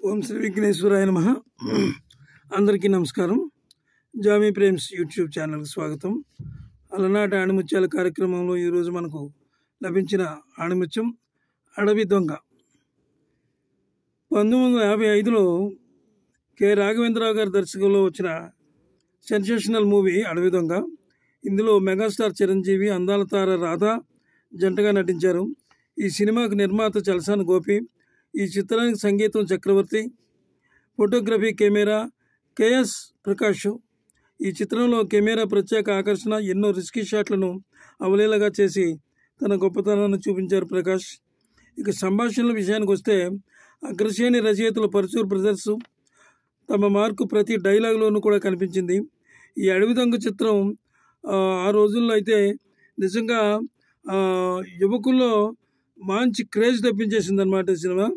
ఓం శ్రీ విఘ్నేశ్వరాయ నమః. అందరికీ నమస్కారం. జామీ ప్రేమ్స్ యూట్యూబ్ ఛానల్కి స్వాగతం. అలనాటి ఆణిముత్యాల కార్యక్రమంలో ఈరోజు మనకు లభించిన ఆణిముత్యం అడవి దొంగ. 1955లో కె రాఘవేంద్రరావు గారి దర్శకంలో వచ్చిన సెన్సేషనల్ మూవీ అడవి దొంగ. ఇందులో మెగాస్టార్ చిరంజీవి, అందాల తార రాధా జంటగా నటించారు. ఈ సినిమాకు నిర్మాత చలసాని గోపి, ఈ చిత్రానికి సంగీతం చక్రవర్తి, ఫోటోగ్రఫీ కెమెరా కెఎస్ ప్రకాష్. ఈ చిత్రంలో కెమెరా ప్రత్యేక ఆకర్షణ, ఎన్నో రిస్కీ షాట్లను అవలీలగా చేసి తన గొప్పతనాన్ని చూపించారు ప్రకాష్. ఇక సంభాషణల విషయానికి వస్తే అగ్రశ్రేణి రచయితలు పరచూర్ బ్రదర్స్ తమ మార్కు ప్రతి డైలాగ్లోనూ కూడా కనిపించింది. ఈ అడవి దొంగ చిత్రం ఆ రోజుల్లో అయితే నిజంగా యువకుల్లో మంచి క్రేజ్ తెప్పించేసింది అన్నమాట. సినిమా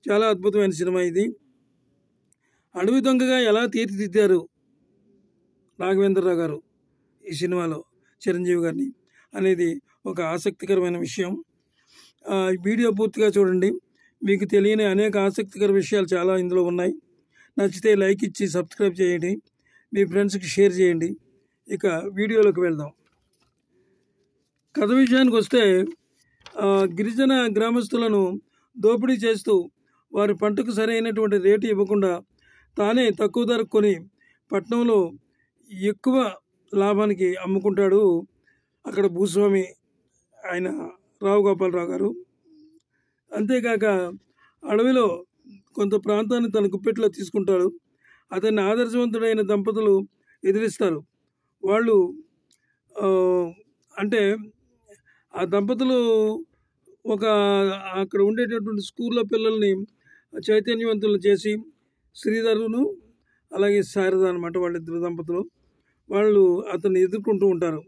చాలా అద్భుతమైన సినిమా ఇది. అడవి దొంగగా ఎలా తీర్చిదిద్దారు రాఘవేంద్రరావు గారు ఈ సినిమాలో చిరంజీవి గారిని అనేది ఒక ఆసక్తికరమైన విషయం. వీడియో పూర్తిగా చూడండి, మీకు తెలియని అనేక ఆసక్తికర విషయాలు చాలా ఇందులో ఉన్నాయి. నచ్చితే లైక్ ఇచ్చి సబ్స్క్రైబ్ చేయండి, మీ ఫ్రెండ్స్కి షేర్ చేయండి. ఇక వీడియోలోకి వెళ్దాం. కథ విషయానికి వస్తే గిరిజన గ్రామస్తులను దోపిడీ చేస్తూ వారి పంటకు సరైనటువంటి రేటు ఇవ్వకుండా తానే తక్కువ ధరకు కొని పట్టణంలో ఎక్కువ లాభానికి అమ్ముకుంటాడు అక్కడ భూస్వామి ఆయన రావు గోపాలరావు గారు. అంతేకాక అడవిలో కొంత ప్రాంతాన్ని తన గుప్పెట్లో తీసుకుంటాడు. అతన్ని ఆదర్శవంతుడైన దంపతులు ఎదిరిస్తారు. వాళ్ళు అంటే ఆ దంపతులు అక్కడ ఉండేటటువంటి స్కూల్లో పిల్లల్ని చైతన్యవంతులు చేసి, శ్రీధరును అలాగే శారద అనమాట వాళ్ళిద్దరు దంపతులు, వాళ్ళు అతన్ని ఎదుర్కొంటూ ఉంటారు.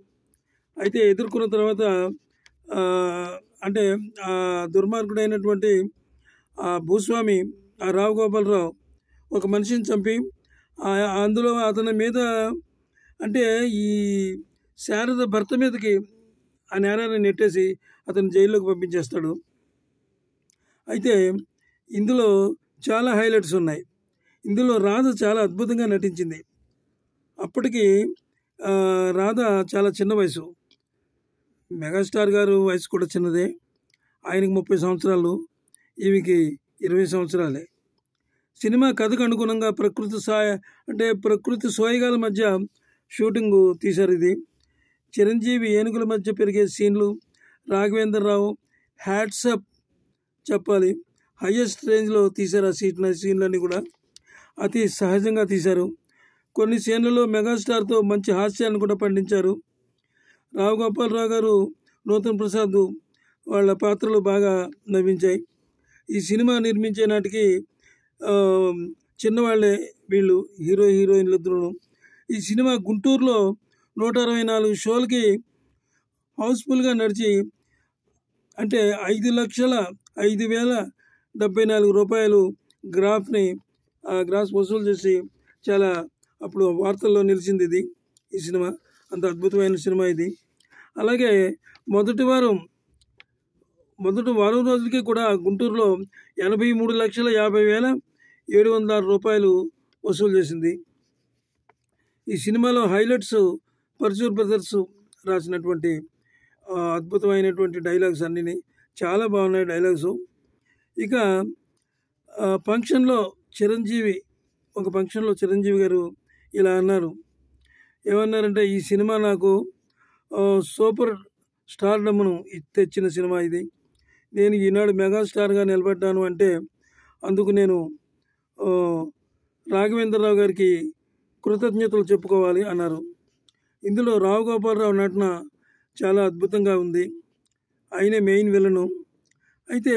అయితే ఎదుర్కొన్న తర్వాత అంటే ఆ దుర్మార్గుడైనటువంటి ఆ భూస్వామి ఆ రావు గోపాలరావు ఒక మనిషిని చంపి అందులో అతని మీద అంటే ఈ శారద భర్త మీదకి ఆ నేరాన్ని నెట్టేసి అతను జైల్లోకి పంపించేస్తాడు. అయితే ఇందులో చాలా హైలైట్స్ ఉన్నాయి. ఇందులో రాధ చాలా అద్భుతంగా నటించింది. అప్పటికి రాధ చాలా చిన్న వయసు, మెగాస్టార్ గారు వయసు కూడా చిన్నదే. ఆయనకి 30 సంవత్సరాలు, ఈమెకి 20 సంవత్సరాలే. సినిమా కథకు అనుగుణంగా ప్రకృతి సోయగాల మధ్య షూటింగు తీశారు. ఇది చిరంజీవి ఏనుగుల మధ్య పెరిగే సీన్లు, రాఘవేంద్రరావు హ్యాట్సప్ చెప్పాలి, హయ్యెస్ట్ రేంజ్లో తీశారు. ఆ సీన్లన్నీ కూడా అతి సహజంగా తీశారు. కొన్ని సీన్లలో మెగాస్టార్తో మంచి హాస్యాన్ని కూడా పండించారు. రావు గోపాలరావు గారు, నూతన్ ప్రసాద్ వాళ్ళ పాత్రలు బాగా నవ్వించాయి. ఈ సినిమా నిర్మించే నాటికి చిన్నవాళ్లే వీళ్ళు, హీరోయిన్లు ఇద్దరు. ఈ సినిమా గుంటూరులో 164 షోలకి హౌస్ఫుల్గా నడిచి అంటే 5,05,074 రూపాయలు గ్రాస్ వసూలు చేసి చాలా అప్పుడు వార్తల్లో నిలిచింది ఈ సినిమా. అంత అద్భుతమైన సినిమా ఇది. అలాగే మొదటి వారం రోజులకి కూడా గుంటూరులో 83,50,706 రూపాయలు వసూలు చేసింది. ఈ సినిమాలో హైలైట్స్ పరచూర్ బ్రదర్స్ రాసినటువంటి అద్భుతమైనటువంటి డైలాగ్స్ అన్నీ చాలా బాగున్నాయి డైలాగ్స్. ఇక ఫంక్షన్లో చిరంజీవి గారు ఇలా అన్నారు. ఏమన్నారంటే, ఈ సినిమా నాకు సూపర్ స్టార్డమ్ను తెచ్చిన సినిమా ఇది. నేను ఈనాడు మెగాస్టార్గా నిలబడ్డాను అంటే అందుకు నేను రాఘవేంద్రరావు గారికి కృతజ్ఞతలు చెప్పుకోవాలి అన్నారు. ఇందులో రావు గోపాలరావు నటన చాలా అద్భుతంగా ఉంది. ఆయనే మెయిన్ విలను. అయితే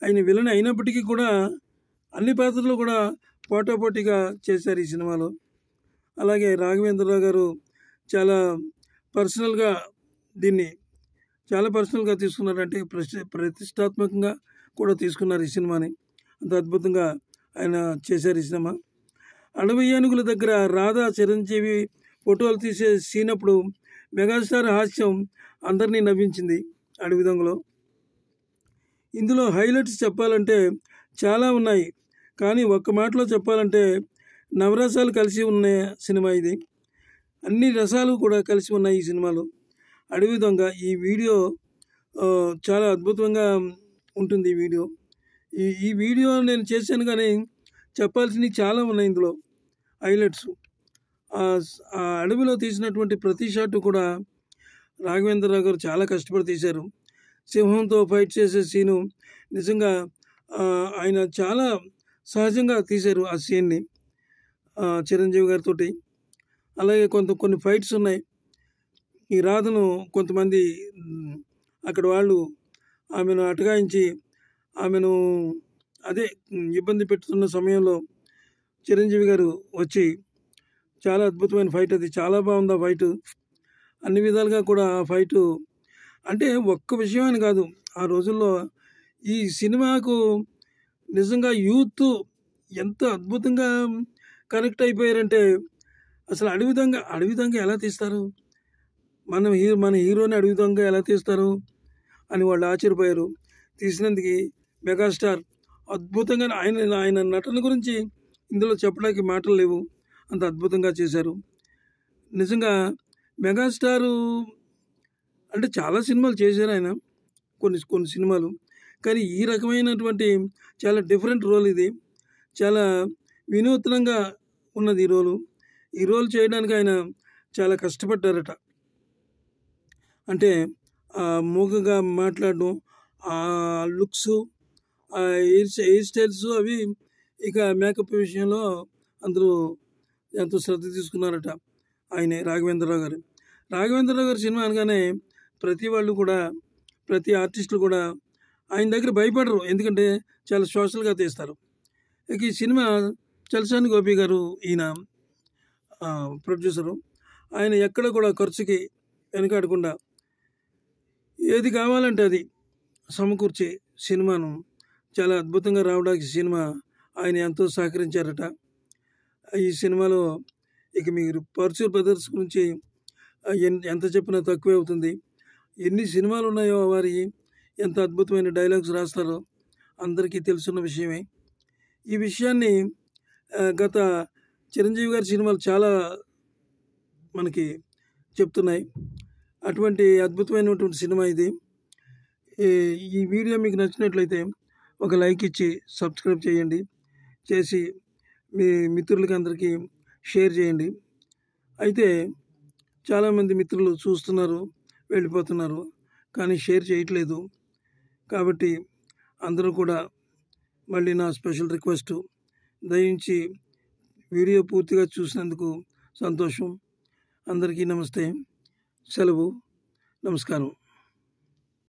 ఆయన విలన్ అయినప్పటికీ కూడా అన్ని పాత్రలు కూడా పోటాపోటీగా చేశారు ఈ సినిమాలో. అలాగే రాఘవేంద్రరావు గారు చాలా పర్సనల్గా తీసుకున్నారు. అంటే ప్రతిష్టాత్మకంగా కూడా తీసుకున్నారు ఈ సినిమాని. అంత అద్భుతంగా ఆయన చేశారు ఈ సినిమా. అడవి ఏనుగుల దగ్గర రాధా చిరంజీవి ఫోటోలు తీసే సీనప్పుడు మెగాస్టార్ హాస్యం అందరినీ నవ్వించింది అడవి దొంగలో. ఇందులో హైలైట్స్ చెప్పాలంటే చాలా ఉన్నాయి. కానీ ఒక్క మాటలో చెప్పాలంటే నవరసాలు కలిసి ఉన్న సినిమా ఇది. అన్ని రసాలు కూడా కలిసి ఉన్నాయి ఈ సినిమాలో. అడవి దొంగ ఈ వీడియో చాలా అద్భుతంగా ఉంటుంది. ఈ వీడియో నేను చేశాను, కానీ చెప్పాల్సినవి చాలా ఉన్నాయి ఇందులో హైలైట్స్. ఆ అడవిలో తీసినటువంటి ప్రతి షాట్ కూడా రాఘవేంద్రరావు గారు చాలా కష్టపడి తీశారు. సింహంతో ఫైట్ చేసే సీను నిజంగా ఆయన చాలా సహజంగా తీశారు ఆ సీన్ని చిరంజీవి గారితో. అలాగే కొన్ని ఫైట్స్ ఉన్నాయి. ఈ రాధను కొంతమంది అక్కడ వాళ్ళు ఆమెను అటకాయించి ఆమెను ఇబ్బంది పెడుతున్న సమయంలో చిరంజీవి గారు వచ్చి చాలా అద్భుతమైన ఫైట్, అది చాలా బాగుంది ఆ ఫైటు. అన్ని విధాలుగా కూడా ఆ ఫైటు అంటే ఒక్క విషయం అని కాదు, ఆ రోజుల్లో ఈ సినిమాకు నిజంగా యూత్ ఎంత అద్భుతంగా కనెక్ట్ అయిపోయారంటే, అసలు అడవి దొంగ ఎలా తీస్తారు, మన హీరోని అడవి దొంగ ఎలా తీస్తారు అని వాళ్ళు ఆశ్చర్యపోయారు. తీసినందుకు మెగాస్టార్ అద్భుతంగా ఆయన నటన గురించి ఇందులో చెప్పడానికి మాటలు లేవు, అంత అద్భుతంగా చేశారు. నిజంగా మెగాస్టారు అంటే చాలా సినిమాలు చేశారు ఆయన, కొన్ని సినిమాలు. కానీ ఈ రకమైనటువంటి చాలా డిఫరెంట్ రోల్ ఇది. చాలా వినూత్నంగా ఉన్నది ఈ రోల్ చేయడానికి ఆయన చాలా కష్టపడ్డారట. అంటే మూగగా మాట్లాడడం, ఆ లుక్స్, ఆ హెయిర్ స్టైల్స్, అవి ఇక మేకప్ విషయంలో అందరూ ఎంతో శ్రద్ధ తీసుకున్నారట ఆయనే రాఘవేంద్రరావు గారు సినిమా అనగానే ప్రతి ఆర్టిస్టులు కూడా ఆయన దగ్గర భయపడరు, ఎందుకంటే చాలా సోషల్గా తీస్తారు. ఇక ఈ సినిమా చలసాని గోపి గారు ఈయన ప్రొడ్యూసరు. ఆయన ఎక్కడ కూడా ఖర్చుకి వెనకాడకుండా ఏది కావాలంటే అది సమకూర్చి సినిమాను చాలా అద్భుతంగా రావడానికి సినిమా ఆయన ఎంతో సహకరించారట. ఈ సినిమాలో ఇక మీరు పర్చూర్ బ్రదర్స్ గురించి ఎంత చెప్పినా తక్కువే అవుతుంది. ఎన్ని సినిమాలు ఉన్నాయో వారి ఎంత అద్భుతమైన డైలాగ్స్ రాస్తారో అందరికీ తెలుసున్న విషయమే. ఈ విషయాన్ని గత చిరంజీవి గారి సినిమాలు చాలా మనకి చెప్తున్నాయి. అటువంటి అద్భుతమైనటువంటి సినిమా ఇది. ఈ వీడియో మీకు నచ్చినట్లయితే ఒక లైక్ ఇచ్చి సబ్స్క్రైబ్ చేసి మీ మిత్రులకి అందరికీ షేర్ చేయండి. అయితే చాలామంది మిత్రులు చూస్తున్నారు, వెళ్ళిపోతున్నారు, కానీ షేర్ చేయట్లేదు. కాబట్టి అందరూ కూడా మళ్ళీ నా స్పెషల్ రిక్వెస్ట్, దయించి వీడియో పూర్తిగా చూసినందుకు సంతోషం. అందరికీ నమస్తే, సెలవు, నమస్కారం.